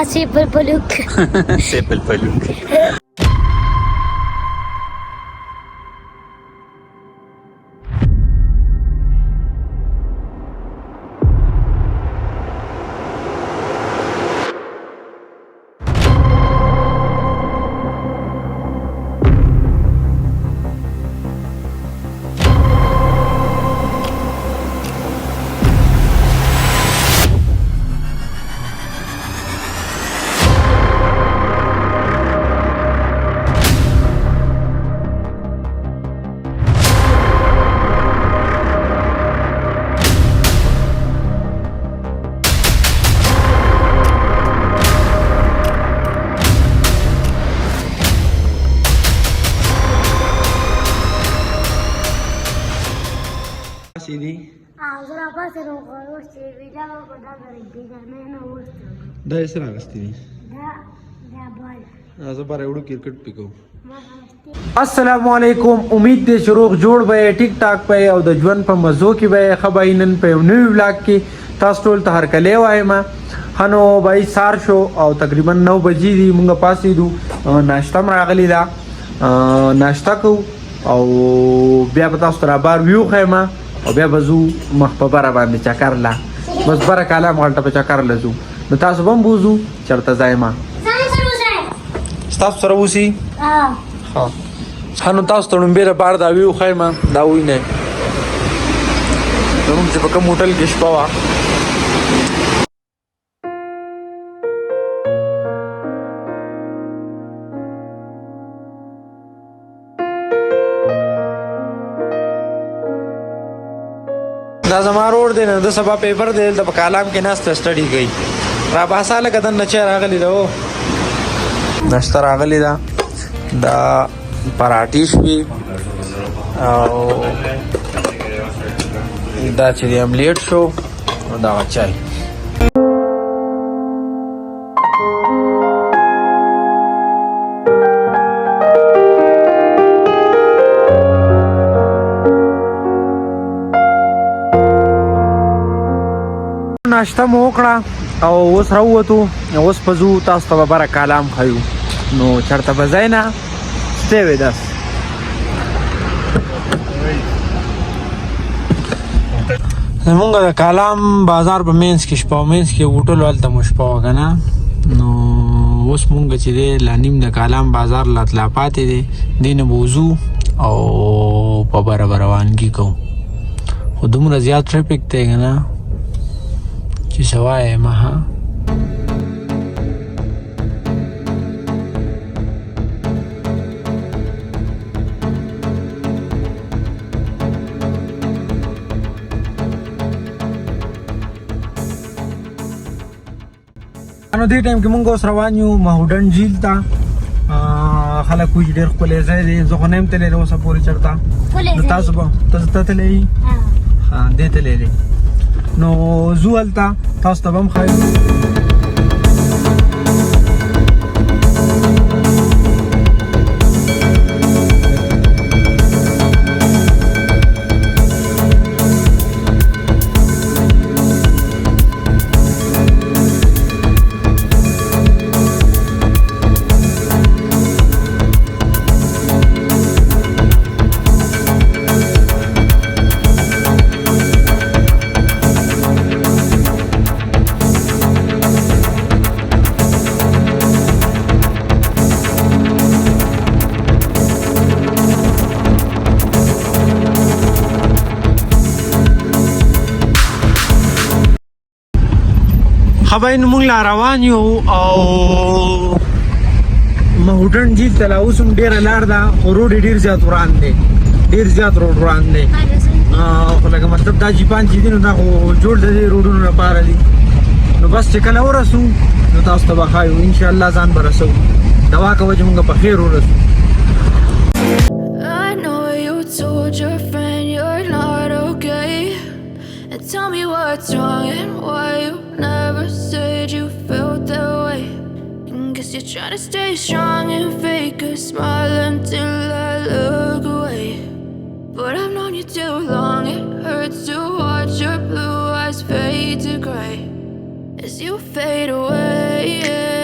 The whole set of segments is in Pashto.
Simple paluk. Simple paluk. دا یې سره اغستی دي زه باره وړو کرکټ پکو السلام علیکم امید دی چې روغ جوړ به ټیک ټاک به او د ژوند په مزو کې به خبرې نن په یو نوي ولاګ کې تاسو ټول ته هرکلی وایم هنو بای سار شو او تقریبا 9 بجې دي مونږ پاسېدو ناشته م راغلی ده ناشته کوو او بیا به تاسو ته رابار ویو ښیم او بیا به ځو مخ په بره باندې چکر لا بس بره کالام غلټه په چکر له ځو نو تاسو به هم بوځو چېرته ځای ما ستاسو سره اوسي ښه نو تاسو ته لومبې لپاره دا ویو ښیم دا ووینئ زموږ چې په کوم هوټل کې شپه وه دا زما روډ دی نه د سبا پیپر دی دلته په کالام کې ناسته سټډي کوي را باسه لکه دننه چای راغلی ده او ناشته راغلی ده دا پراټې شوي او دا چې دی املیټ شو او دغه چای ناشته مو وکړه او اوس راووتو اوس په ځو تاسو ته به بره کالام ښیو نو چېرته به ځای نه stay with us زمونږ د کالام بازار په مینځ کې شپه مینځ کې هوټل هلته مو شپه وه که نه نو اوس مونږ چې دی لا نیم د کالام بازار لا تلا پاتې دی دې نه به وځو او په بره به روانګي کوو خو دومره زیات ټرافیک دی که نه چې سوای ما ها نو دې ټایم کې مونږ اوس روان یو مهودند جھیل ته خلک وایي ډېر ښکلی ځای دی زه خو نه یم تللی اوسه پورې چېرته نو تاسو به ته تللی یي دې تللی دی نو زو هلته تاسو ته به هم ښایو خبرې نو مونږ لا روان یو او مهودند جھیل ته لا اوس هم ډېره لار ده خو روډ یې ډېر زیات وران دی ډېر زیات روډ وران دی خو لکه مطلب دا جیپان چې دي نو دا خو جوړ د دې روډونو لپاره دي نو بس چې کله ورسو نو تاسو ته به ښایو انشاءالله ځان به رسو دعا کوه چې مونږ په خیر ورسو Tell me what's wrong and why you never said you felt that way. Guess you're trying to stay strong and fake a smile until I look away. But I've known you too long, it hurts to watch your blue eyes fade to gray as you fade away.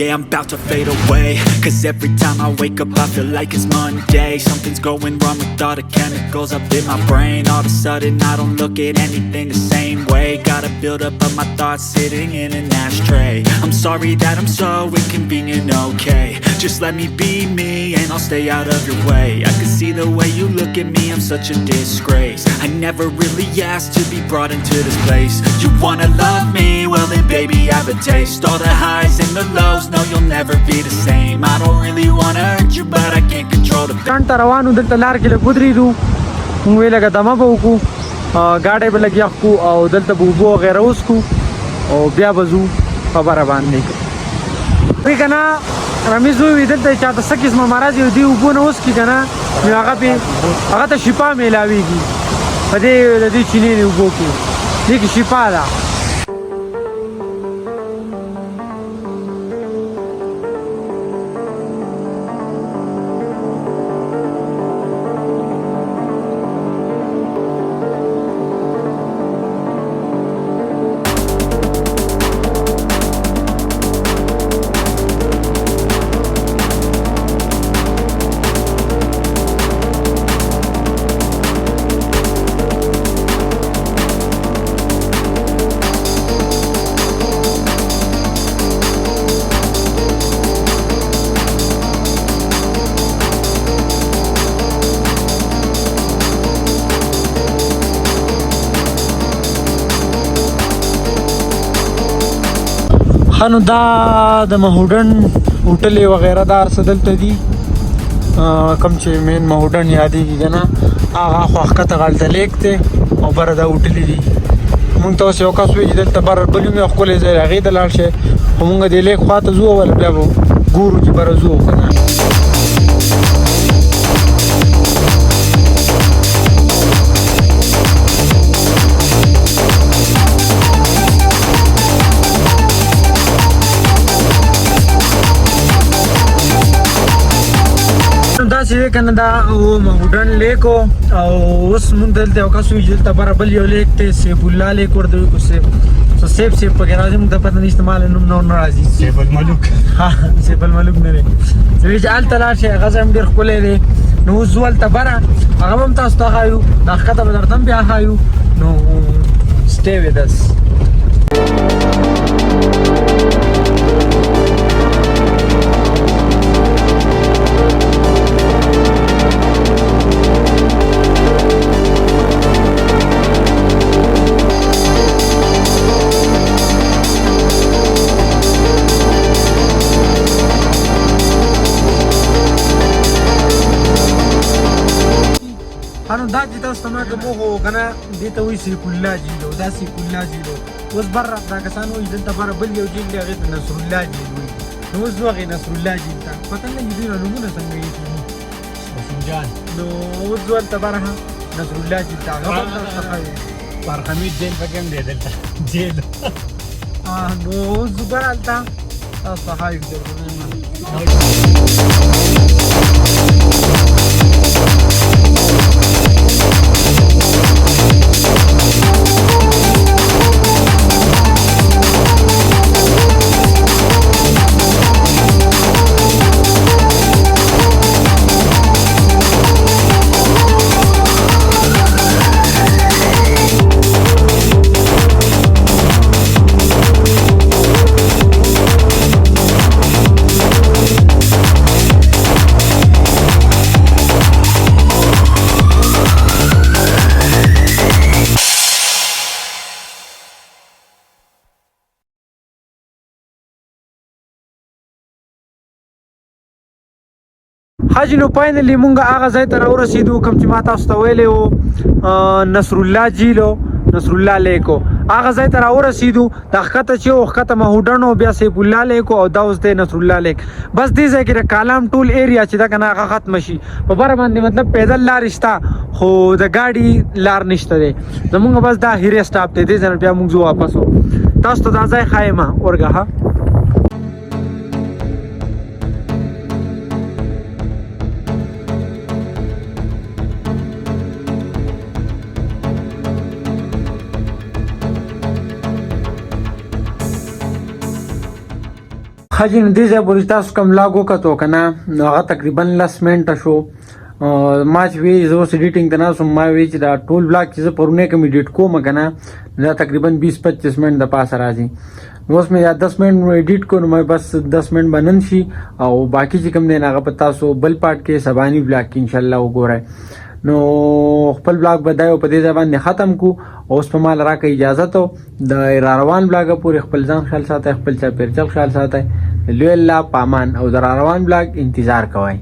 yeah, I'm about to fade away. Cause every time I wake up I feel like it's Monday. Something's going wrong with all the chemicals up in my brain. All of a sudden I don't look at anything the same way. Gotta build up of my thoughts sitting in an ashtray. I'm sorry that I'm so inconvenient, okay. Just let me be me and I'll stay out of your way. I can see the way you look at me, I'm such a disgrace. I never really asked to be brought into this place. You wanna love me? Well then baby have a taste. All the highs and the lows, no you'll never be the same. I don't really wanna hurt you but I can't control the pain. ته روانو دلته لار کې لږ ودرېدو موږ ویې لږه دمه به وکړو ګاډی به لږ یخ کړو او دلته به اوبه وغیره وڅښو او بیا به ځو خبره باندې وایي که نه رمیز ووي دلته چاته څه قسمه مرض یو دې اوبو نه وڅکي که نه نو هغه ته شفا میلاویږي په دې د دې چینې اوبو کې دې کې شفا ده. نو دا د مهودند هوټل وغیره دا هر څه دلته دي کوم چې مین مهودند یادېږي که نه هغه خوا ښکته هلته لیک دی او بره دا هوټلې دي. مونږ ته اوس یو کس وایي چې دلته بره بل یو ښکلی ځای دی هغې ته لاړ شئ خو مونږ دې لیک خوا ته ځو او بیا به ګورو چې بره ځو که نه. داسې دی که نه دا مهودند لیک و او اوس مونږ دلته یو کس وایي چې دلته بره بل یو لیک دی سیف الله لیک ورته وایي خو سیف پکې راځي مونږ ته پته نشته ما له نوم نور نه راځي سیف الملوک سیف الملوک نه دی وایي چې هلته لاړ شئ هغه ځای هم ډېر ښکلی دی نو اوس ځو هلته بره هغه به هم تاسو ته ښایو دا ښکته به درته هم بیا ښایو نو stay with us. دا چې تاسو ته ما کوم وښو که نه دې ته وایي سیف الله جیل دا سیف الله جیل اوس بره دا کسان وایي دلته بره بل یو جیل دی هغې ته نصر الله جیل وایي نو اوس ځو هغې نصر الله جیل ته پته نه لګي دوی نه نومونه څنګه ایښي دي نو اوس ځو هلته بره نصر الله جیل ته هغه به هم تاسو ته ښایي برخمید جیل پکې هم دی دلته جیل نو اوس ځو بره هلته تاسو ته ښایو حاجی نو فاینلی مونږ هغه ځای ته راورسېدو کوم چې ما تاسو ته ویلی و نصر الله جیل نصر الله لیک هغه ځای ته راورسېدو دا ښکته چې و ښکته مهودند او بیا سیف الله لیک او دا اوس دی نصر الله لیک بس دې ځای کې د کالام ټول ایریا چې ده که نه هغه ختمه شي په بره باندې مطلب پیدل لارې شته خو د ګاډي لار نشته دی زمونږ بس دا هیرې سټاپ دی دې ځای نه بیا مونږ ځو واپس تاسو ته دا ځای ښایم ورګه ها خجن دې ځای پورې تاسو کوم لاګ وکتو که نه نو هغه تقریبا 10 منټه شو. ما چې وی زه اوس ایډیټینګ ته ناست وم ما وی چې دا ټول بلاګ چې زه پرونی کوم ایډیټ کوم که نه دا تقریبا 20-25 منټ د پاسه راځي. نو اوس مې یا 10 منټ ایډیټ کو نو مې بس 10 منټ به نن شي او باقي چې کوم دی نه هغه به تاسو بل پارټ کې سباني بلاګ کې انشاءالله وګورئ. نو خپل بلاګ به دا یو په دې ځای باندې ختم کو. اوس په ما راکړه اجازه ته د را روان بلاګه پورې خپل ځان خیال ساتئ، خپل چاپېریال خیال ساتئ. لوی الله پامان او د را روان بلاګ انتظار کوئ.